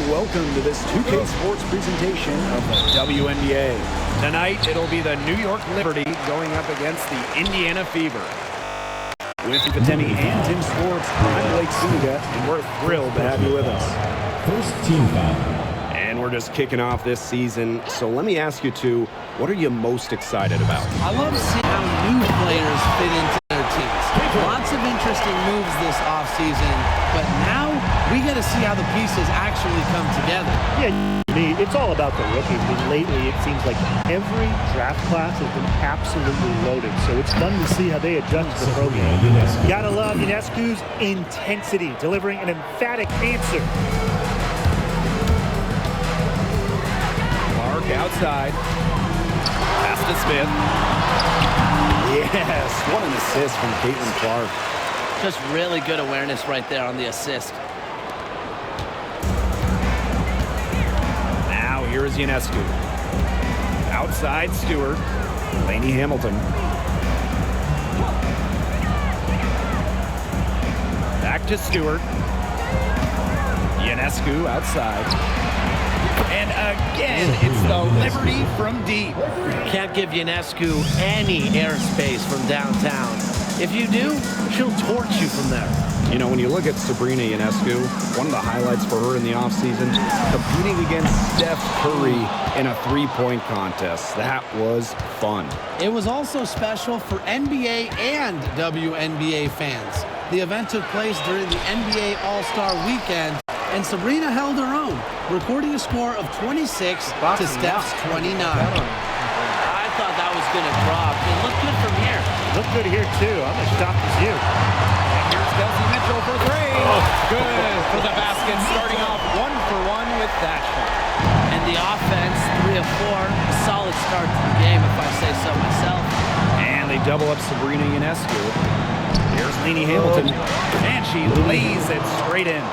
welcome to this 2K Sports presentation of the WNBA. Tonight, it'll be the New York Liberty going up against the Indiana Fever. With Fatemi and Tim Sports, I'm Blake Suga, and we're thrilled to have you with us. First team foul. And we're just kicking off this season, so let me ask you two, what are you most excited about? I love seeing how new players fit into their teams. Lots of interesting moves this offseason, but now we get to see how the pieces actually come together. Yeah, it's all about the rookies. Lately, it seems like every draft class has been absolutely loaded, so it's fun to see how they adjust to the program. Gotta love Ionescu's intensity, delivering an emphatic answer. Clark outside. Pass to Smith. Yes, what an assist from Caitlin Clark. Just really good awareness right there on the assist. Now here is Ionescu. Outside Stewart. Lainey Hamilton. Back to Stewart. Ionescu outside. And again, it's the Liberty from deep. Can't give Ionescu any airspace from downtown. If you do, she'll torch you from there. You know, when you look at Sabrina Ionescu, one of the highlights for her in the offseason, competing against Steph Curry in a three-point contest. That was fun. It was also special for NBA and WNBA fans. The event took place during the NBA All-Star Weekend, and Sabrina held her own, recording a score of 26 to Steph's 29. I thought that was going to drop. It looked good from here. Looked good here, too. I'm as shocked as you. And here's Kelsey Mitchell for three. Oh, good for the basket, starting off 1-for-1 with that shot. And the offense, 3 of 4, a solid start to the game, if I say so myself. And they double up Sabrina Ionescu. Here's Lainey Hamilton, and she lays it straight in.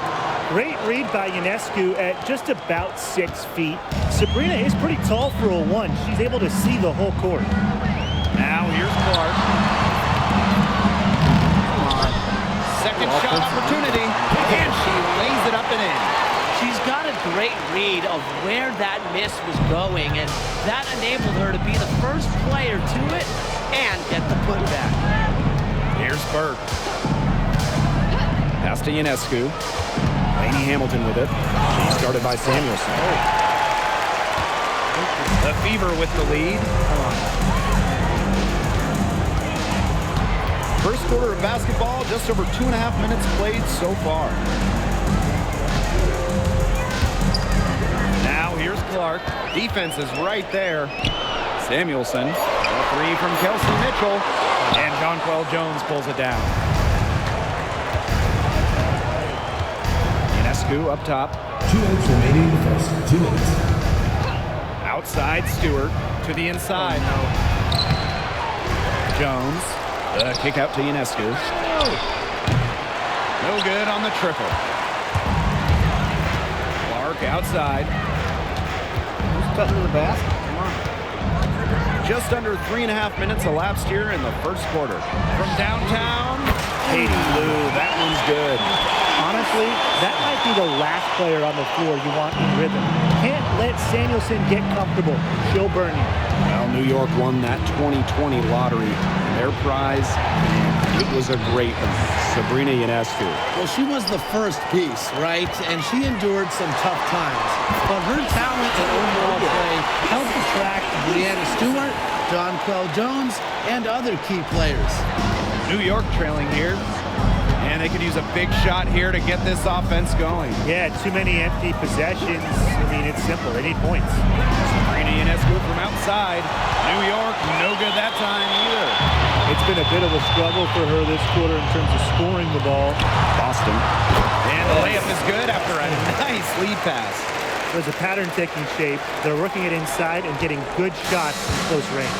Great read by Ionescu at just about 6 feet. Sabrina is pretty tall for a 1. She's able to see the whole court. Now here's Clark. Second shot opportunity, and she lays it up and in. She's got a great read of where that miss was going, and that enabled her to be the first player to it and get the putback. Here's Burke. Pass to Ionescu. Lainey Hamilton with it. She started by Samuelson. The Fever with the lead. First quarter of basketball, just over 2.5 minutes played so far. Now here's Clark. Defense is right there. Samuelson. A three from Kelsey Mitchell. And Jonquel Jones pulls it down. Ionescu up top. 2 minutes remaining in the first. 2 minutes. Outside Stewart to the inside. Jones. Kick out to Ionescu. No good on the triple. Clark outside. Who's cutting to the basket? Come on. Just under 3.5 minutes elapsed here in the first quarter. From downtown, Katie Lou. That one's good. Honestly, that might be the last player on the floor you want in rhythm. Can't let Samuelson get comfortable. She'll burn you. Well, New York won that 2020 lottery. Their prize, it was a great one. Sabrina Ionescu. Well, she was the first piece, right? And she endured some tough times. But her talent and overall play helped attract Brianna Stewart, Jonquel Jones, and other key players. New York trailing here. And they could use a big shot here to get this offense going. Yeah, too many empty possessions. I mean, it's simple. They need points. Sabrina Ionescu from outside. New York, no good that time either. It's been a bit of a struggle for her this quarter in terms of scoring the ball. Boston. And the layup is good after a nice lead pass. There's a pattern taking shape. They're working it inside and getting good shots from close range.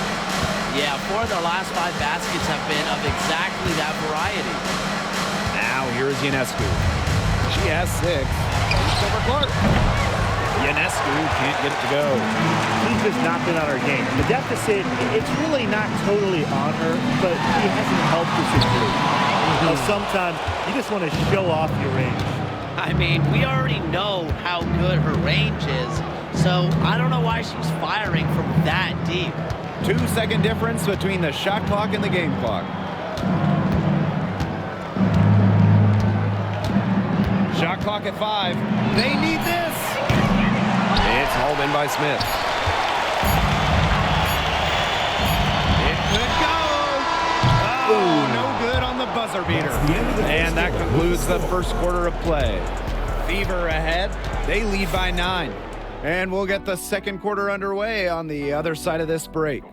Yeah, 4 of their last 5 baskets have been of exactly that variety. Now here's Ionescu. She has 6. It's over Clark. Ionescu can't get it to go. She's just not been on her game. The deficit, it's really not totally on her, but she hasn't helped us improve. Sometimes you just want to show off your range. I mean, we already know how good her range is, so I don't know why she's firing from that deep. 2-second difference between the shot clock and the game clock. Shot clock at 5. They need this. It's hauled in by Smith. It could go. Oh, no good on the buzzer beater. And that concludes the first quarter of play. Fever ahead. They lead by 9. And we'll get the second quarter underway on the other side of this break.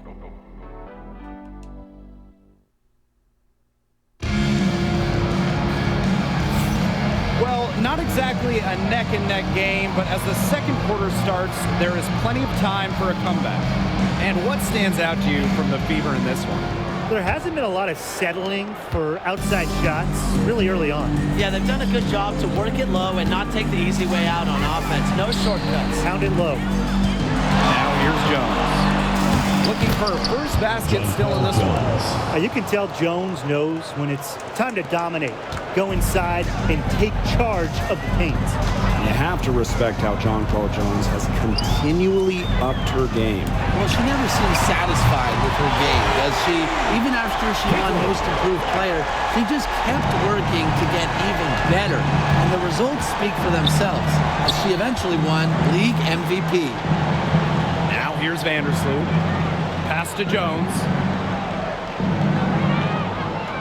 Well, not exactly a neck-and-neck game, but as the second quarter starts, there is plenty of time for a comeback. And what stands out to you from the Fever in this one? There hasn't been a lot of settling for outside shots really early on. Yeah, they've done a good job to work it low and not take the easy way out on offense. No shortcuts. Pound it low. Now here's Jones. Looking for a first basket still in this one. You can tell Jones knows when it's time to dominate, go inside, and take charge of the paint. You have to respect how Jonquel Jones has continually upped her game. Well, she never seems satisfied with her game, does she? Even after she won Most Improved Player, she just kept working to get even better. And the results speak for themselves, as she eventually won League MVP. Now here's Vandersloot. Pass to Jones.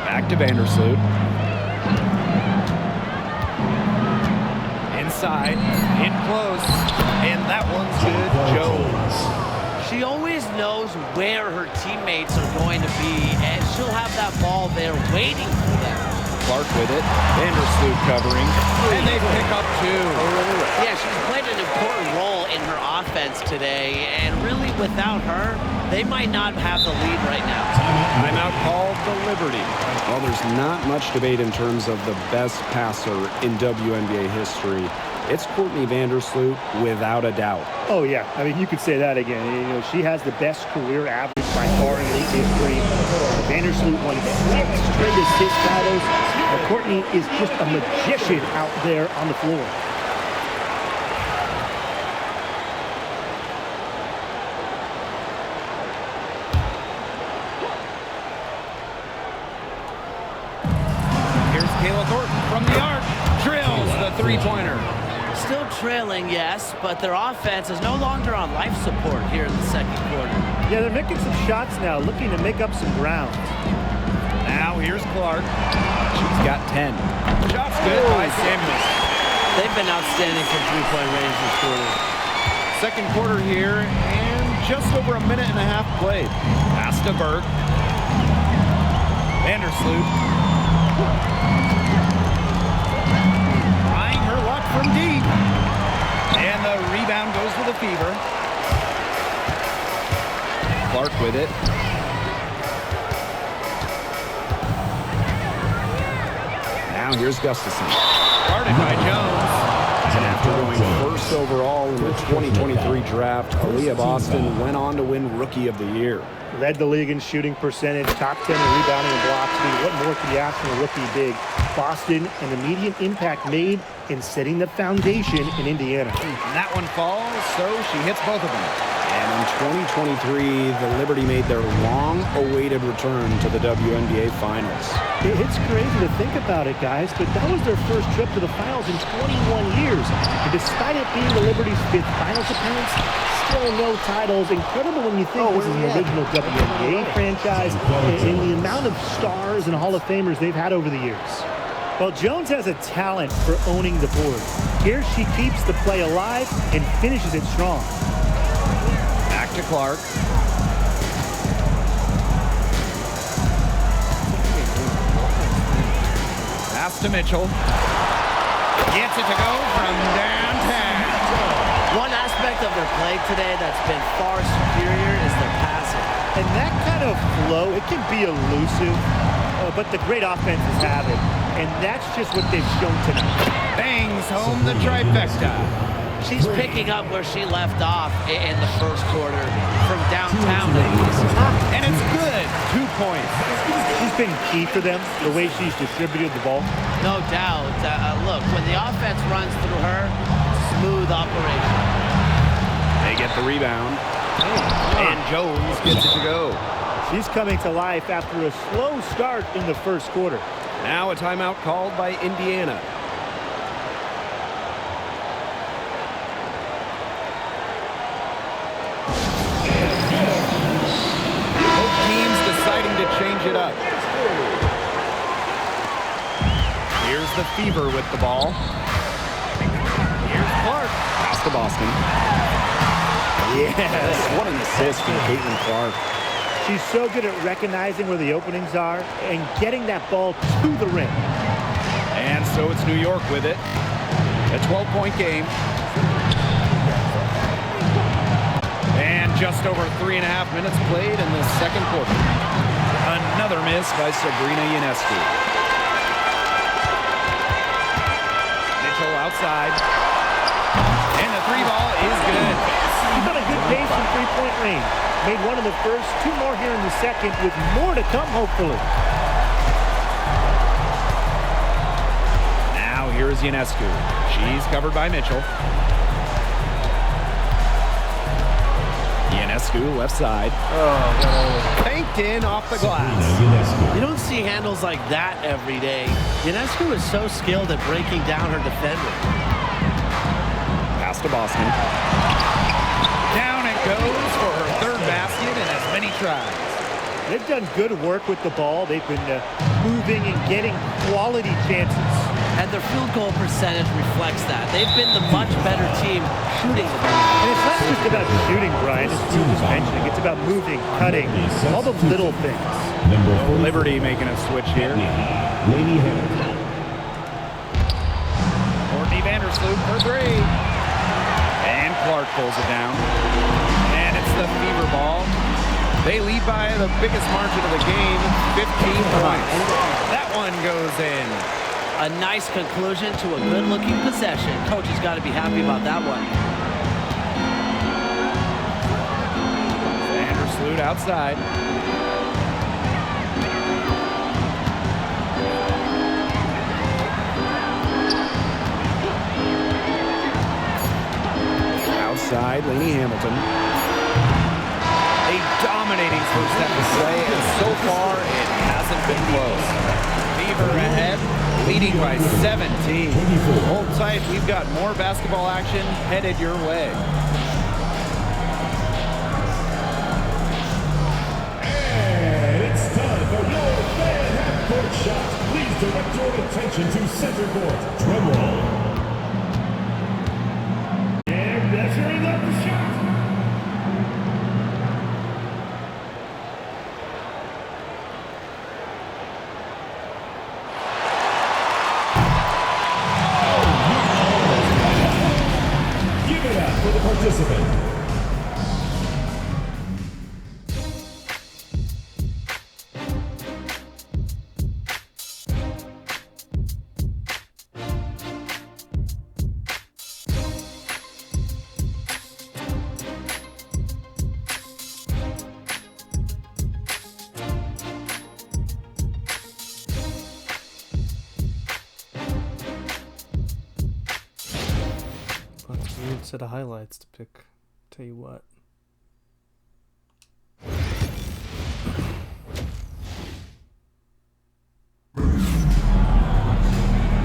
Back to Vandersloot. Inside, in close, and that one's good. Jones. She always knows where her teammates are going to be, and she'll have that ball there waiting for them. Clark with it. Vandersloot covering, and they pick up 2. Yeah, she's played an important role in her offense today, and really without her, they might not have the lead right now. Timeout called the Liberty. Well, there's not much debate in terms of the best passer in WNBA history. It's Courtney Vandersloot without a doubt. Oh, yeah. I mean, you could say that again. You know, she has the best career average by far in league history. Vandersloot won 6 straight assist battles. Courtney is just a magician out there on the floor. Here's Kayla Thornton from the arc. Drills the three-pointer. Still trailing, yes, but their offense is no longer on life support here in the second quarter. Yeah, they're making some shots now, looking to make up some ground. Now here's Clark. She's got 10. Shots good by Samuels. They've been outstanding from three-point range this quarter. Second quarter here, and just over a minute and a half played. Pass to Burke. Vandersloot. Trying her luck from deep. And the rebound goes to the Fever. Clark with it. Now here's Gustafson. Guarded by Jones. And after going first overall in the 2023 draft, Aaliyah Boston went on to win Rookie of the Year. Led the league in shooting percentage, top 10 in rebounding and blocks. I mean, what more could you ask from a rookie big? Boston, an immediate impact made in setting the foundation in Indiana. And that one falls, so she hits both of them. And in 2023, the Liberty made their long-awaited return to the WNBA Finals. It's crazy to think about it, guys, but that was their first trip to the finals in 21 years. And despite it being the Liberty's 5th finals appearance, still no titles. Incredible when you think this is the original WNBA franchise and the amount of stars and Hall of Famers they've had over the years. Well, Jones has a talent for owning the board. Here she keeps the play alive and finishes it strong. Back to Clark. Pass to Mitchell. Gets it to go from downtown. One aspect of their play today that's been far superior is their passing. And that kind of flow, it can be elusive, but the great offenses have it. And that's just what they've shown tonight. Bangs home the trifecta. She's picking up where she left off in the first quarter from downtown. And it's good. 2 points. She's has been key for them, the way she's distributed the ball. No doubt. Look, when the offense runs through her, smooth operation. They get the rebound. And Jones gets it to go. She's coming to life after a slow start in the first quarter. Now a timeout called by Indiana. Both teams deciding to change it up. Here's the Fever with the ball. Here's Clark. Pass to Boston. Yes, what an assist from Caitlin Clark. She's so good at recognizing where the openings are and getting that ball to the rim. And so it's New York with it. A 12-point game. And just over 3.5 minutes played in the second quarter. Another miss by Sabrina Ionescu. Mitchell outside. And the three ball is good. She's got a good pace from three-point range. Made one in the first, two more here in the second, with more to come, hopefully. Now here's Ionescu. She's covered by Mitchell. Ionescu left side. Banked in off the glass. You don't see handles like that every day. Ionescu is so skilled at breaking down her defender. Pass to Boston. Down it goes for her third basket in as many tries. They've done good work with the ball. They've been moving and getting quality chances. And their field goal percentage reflects that. They've been the much better team shooting the ball. And it's not just about shooting, Brian, as you was mentioning. It's about moving, cutting, all the little things. Number 4, Liberty making a switch here. Lady Hamilton. Courtney Vandersloot for three. And Clark pulls it down. And it's the Fever ball. They lead by the biggest margin of the game, 15 points. That one goes in. A nice conclusion to a good-looking possession. Coach has got to be happy about that one. Vandersloot outside. Outside, Lainey Hamilton. A dominating first half of play, and so far it hasn't been close. Fever ahead, leading by 17. Hold tight, we've got more basketball action headed your way. And it's time for your fan half-court shot. Please direct your attention to center court. Drum roll. And measuring up the shot. Give it up for the participant. That's a weird set of highlights to pick. Tell you what.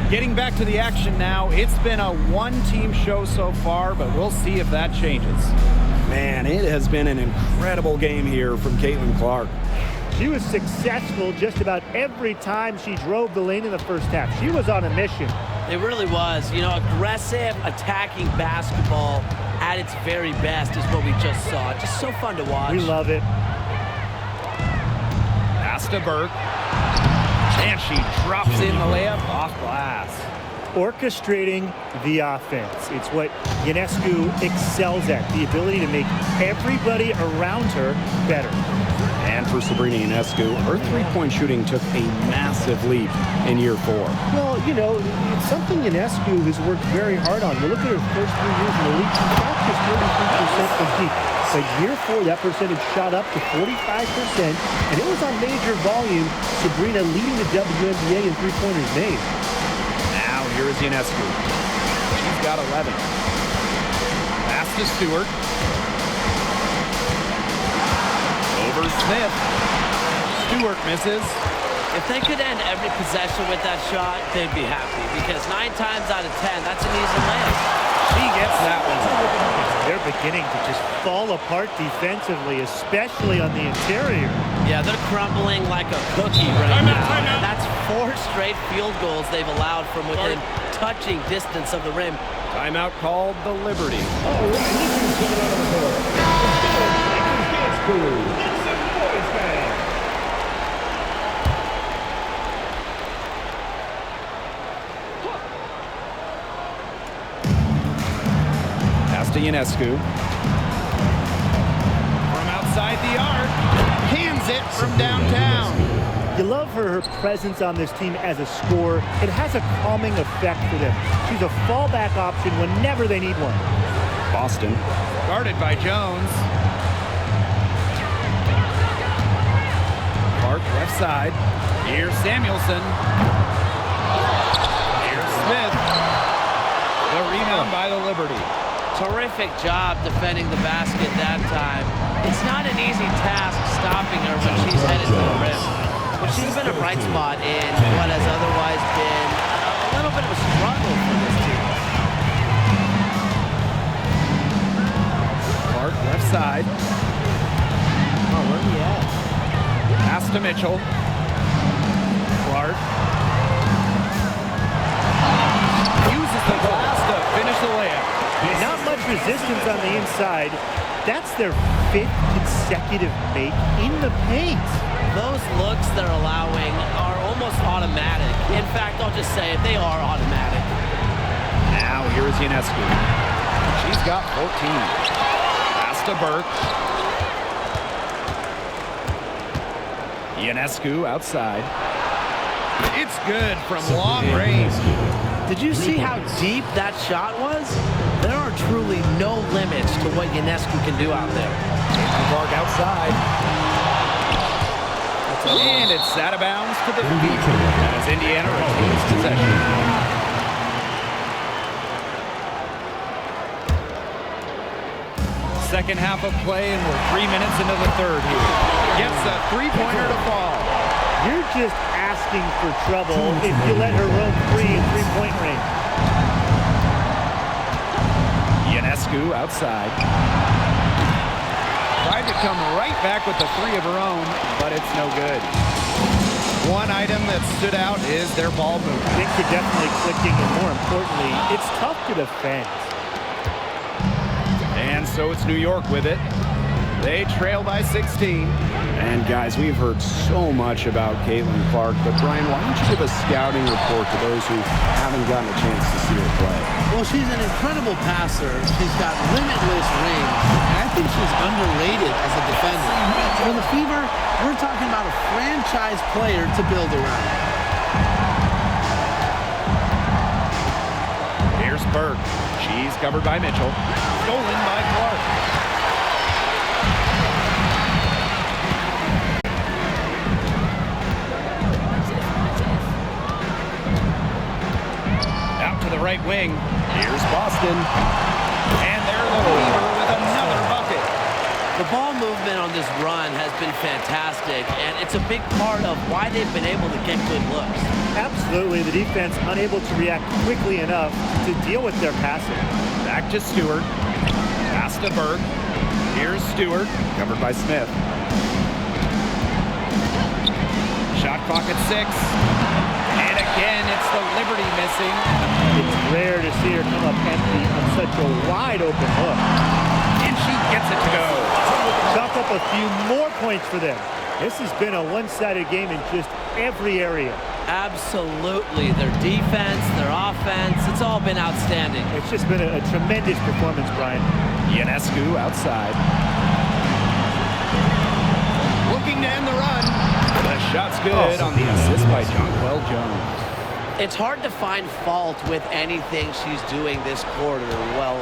Getting back to the action now. It's been a one-team show so far, but we'll see if that changes. Man, it has been an incredible game here from Caitlin Clark. She was successful just about every time she drove the lane in the first half. She was on a mission. It really was. You know, aggressive, attacking basketball at its very best is what we just saw. Just so fun to watch. We love it. Pass to Burke. And she drops in the layup off glass. Orchestrating the offense. It's what Ionescu excels at, the ability to make everybody around her better. And for Sabrina Ionescu, her three-point shooting took a massive leap in year 4. Well, you know, it's something Ionescu has worked very hard on. You look at her first 3 years in the league, she shot just 33% from deep. But year 4, that percentage shot up to 45%, and it was on major volume. Sabrina leading the WNBA in three-pointers made. Now here is Ionescu. She's got 11. Pass to Stewart. Over Smith. Stewart misses. If they could end every possession with that shot, they'd be happy because 9 times out of 10, that's an easy layup. She gets that one. They're beginning to just fall apart defensively, especially on the interior. Yeah, they're crumbling like a cookie right now. And that's 4 straight field goals they've allowed from within touching distance of the rim. Timeout called the Liberty. All right, Lakers coming out on the court. Lakers dance crew. It's a boys band. Pass to Ionescu. From outside the arc. Hands it from downtown. You love her presence on this team as a scorer. It has a calming effect for them. She's a fallback option whenever they need one. Boston. Guarded by Jones. Clark left side. Here's Samuelson. Here's Smith. The rebound by the Liberty. Terrific job defending the basket that time. It's not an easy task stopping her when she's headed to the rim. But she's been a bright spot in what has otherwise been a little bit of a struggle for this team. Clark left side. Oh, where are we at? Pass to Mitchell. Clark. Uses the glass to finish the layup. Not much resistance on the inside. That's their 5th consecutive make in the paint. Those looks they're allowing are almost automatic. In fact, I'll just say it, they are automatic. Now here is Ionescu. She's got 14. Pass to Burke. Ionescu outside. It's good from long range. Did you see how deep that shot was? There are truly no limits to what Ionescu can do out there. Clark outside. And it's out of bounds to the Fever as Indiana retains possession. Second half of play, and we're 3 minutes into the third here. Gets a three-pointer to fall. You're just asking for trouble if you let her roam free in three-point range. Ionescu outside. Tried to come right back with the 3 of her own, but it's no good. One item that stood out is their ball movement. Things are definitely clicking, and more importantly, it's tough to defend. And so it's New York with it. They trail by 16. And guys, we've heard so much about Caitlin Clark, but Brian, why don't you give a scouting report to those who haven't gotten a chance to see her play? Well, she's an incredible passer. She's got limitless range. And I think she's underrated as a defender. For the Fever, we're talking about a franchise player to build around. Here's Burke. She's covered by Mitchell. Stolen by Clark. Out to the right wing. Here's Boston. And there's the Fever with another bucket. The ball movement on this run has been fantastic, and it's a big part of why they've been able to get good looks. Absolutely, the defense unable to react quickly enough to deal with their passing. Back to Stewart. Pass to Burke. Here's Stewart, covered by Smith. Shot clock at 6. And again, it's the Liberty missing. It's rare to see her come up empty on such a wide open hook. And she gets it to go. Chalk up a few more points for them. This has been a one-sided game in just every area. Absolutely. Their defense, their offense, it's all been outstanding. It's just been a tremendous performance, Brian. Ionescu outside. Looking to end the run. The shot's good on the assist by Jonquel Jones. It's hard to find fault with anything she's doing this quarter, well,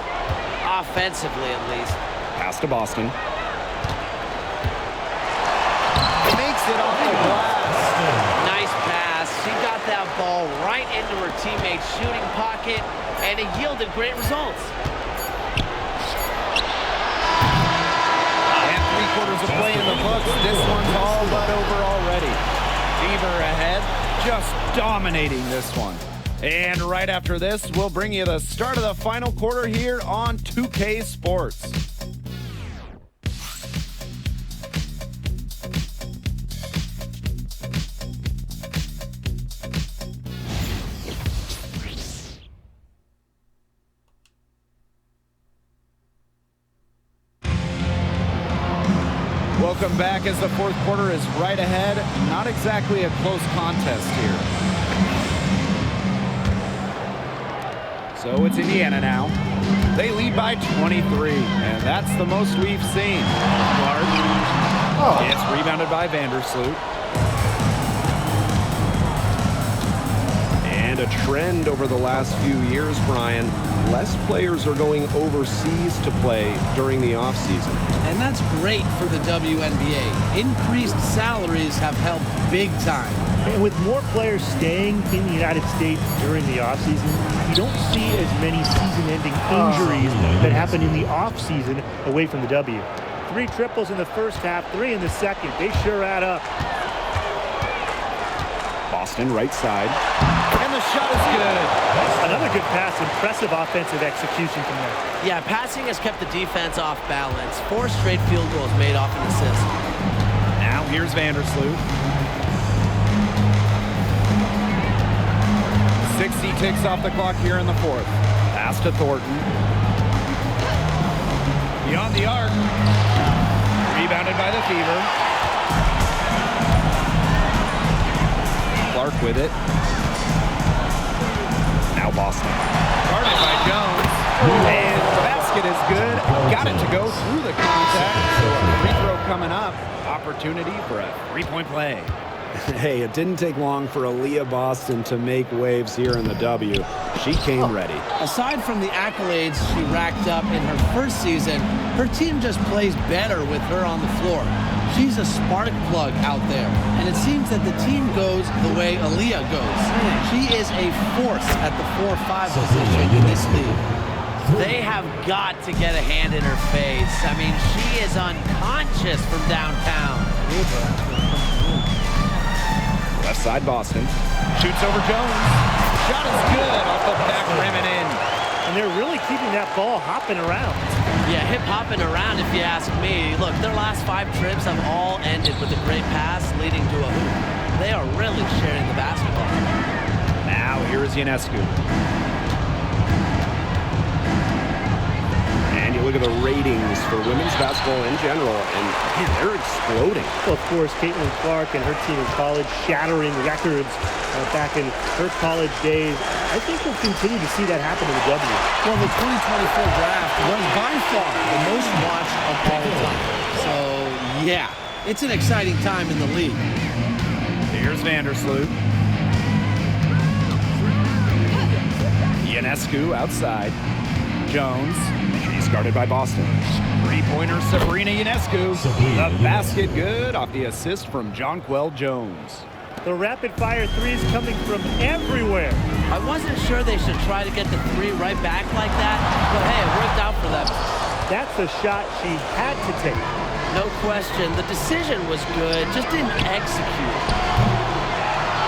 offensively at least. Pass to Boston. Makes it off the glass. Nice pass. She got that ball right into her teammate's shooting pocket, and it yielded great results. And 3/4 of play in the books. This one's all but over already. Fever ahead, just dominating this one. And right after this, we'll bring you the start of the final quarter here on 2K Sports. Welcome back as the fourth quarter is right ahead. Not exactly a close contest here. So it's Indiana now. They lead by 23, and that's the most we've seen. Clark. It's rebounded by Vandersloot. And a trend over the last few years, Brian. Less players are going overseas to play during the offseason. And that's great for the WNBA. Increased salaries have helped big time. And with more players staying in the United States during the offseason, you don't see as many season-ending injuries that happen in the offseason away from the W. 3 triples in the first half, 3 in the second. They sure add up. Boston right side. And the shot is good. Another good pass. Impressive offensive execution from there. Yeah, passing has kept the defense off balance. 4 straight field goals made off an assist. Now here's Vandersloot. 60 ticks off the clock here in the fourth. Pass to Thornton. Beyond the arc. Rebounded by the Fever. Clark with it. Now Boston. Guarded by Jones. And the basket is good. Got it to go through the contact. So a free throw coming up. Opportunity for a three-point play. Hey, it didn't take long for Aaliyah Boston to make waves here in the W. She came ready. Aside from the accolades she racked up in her first season, her team just plays better with her on the floor. She's a spark plug out there, and it seems that the team goes the way Aaliyah goes. She is a force at the 4-5 position in this league. They have got to get a hand in her face. I mean, she is unconscious from downtown. Left side Boston. Shoots over Jones. Shot is good off the back rim and in. And they're really keeping that ball hopping around. Yeah, hip-hopping around if you ask me. Look, their last 5 trips have all ended with a great pass leading to a hoop. They are really sharing the basketball. Now here is Ionescu. And you look at the ratings for women's basketball in general, and man, they're exploding. Well, of course, Caitlin Clark and her team in college shattering records back in her college days. I think we'll continue to see that happen in the W. Well, the 2024 draft was by far the most watched of all time. So, yeah, it's an exciting time in the league. Here's Vandersloot. Ionescu outside. Jones. She's guarded by Boston. Three-pointer Sabrina Ionescu. The basket good off the assist from Jonquel Jones. The rapid-fire threes coming from everywhere. I wasn't sure they should try to get the 3 right back like that, but hey, it worked out for them. That's the shot she had to take. No question. The decision was good, just didn't execute.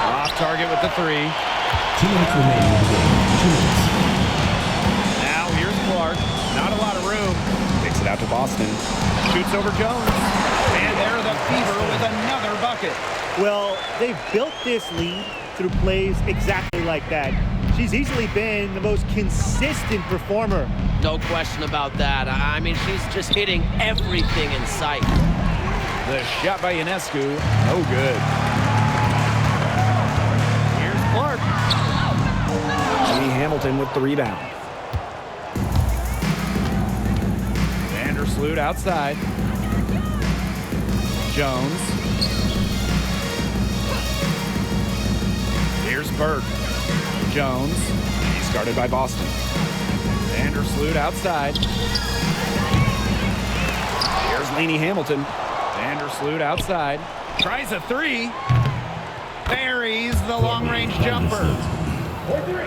Off target with the 3. 2 minutes remaining in the game. 2 minutes. Now here's Clark. Not a lot of room. Kicks it out to Boston. Shoots over Jones. And there the Fever with another bucket. Well, they've built this lead through plays exactly like that. She's easily been the most consistent performer. No question about that. I mean, she's just hitting everything in sight. The shot by Ionescu. No good. Here's Clark. Lee Hamilton with the rebound. Vandersloot outside. Jones. Here's Burke. Jones. He's guarded by Boston. Vandersloot outside. Here's Laney Hamilton. Vandersloot outside. Tries a three. Buries the long-range jumper. For three.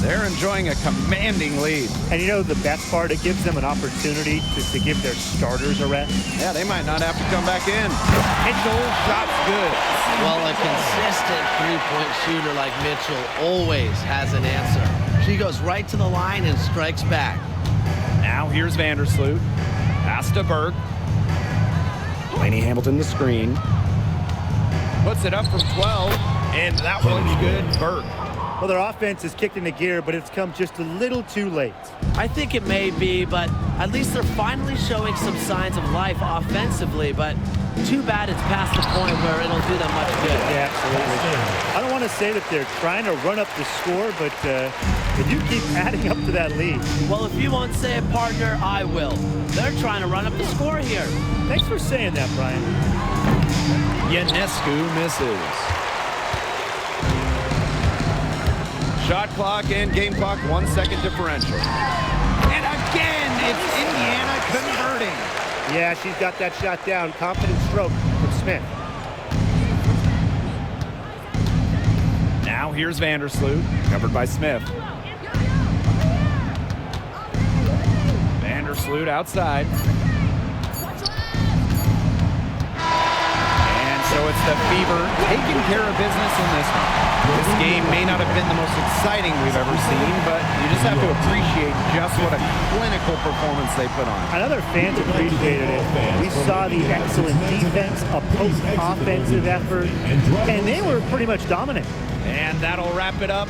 They're enjoying a commanding lead. And you know the best part, it gives them an opportunity to give their starters a rest. Yeah, they might not have to come back in. Mitchell, shot's good. Well, a consistent three-point shooter like Mitchell always has an answer. She goes right to the line and strikes back. Now here's Vandersloot. Pass to Burke. Laney Hamilton the screen. Puts it up from 12, and that one's good. Burke. Well, their offense is kicked into gear, but it's come just a little too late. I think it may be, but at least they're finally showing some signs of life offensively, but too bad it's past the point where it'll do them much good. Yeah, absolutely. I don't want to say that they're trying to run up the score, but they do keep adding up to that lead. Well, if you won't say it, partner, I will. They're trying to run up the score here. Thanks for saying that, Brian. Ionescu misses. Shot clock and game clock 1 second differential. And again, it's Indiana converting. Yeah, she's got that shot down. Confident stroke from Smith. Now here's Vandersloot, covered by Smith. Vandersloot outside. And so it's the Fever taking care of business in this one. This game may not have been the most exciting we've ever seen, but you just have to appreciate just what a clinical performance they put on. And other fans appreciated it. We saw the excellent defense, a post-offensive effort, and they were pretty much dominant. And that'll wrap it up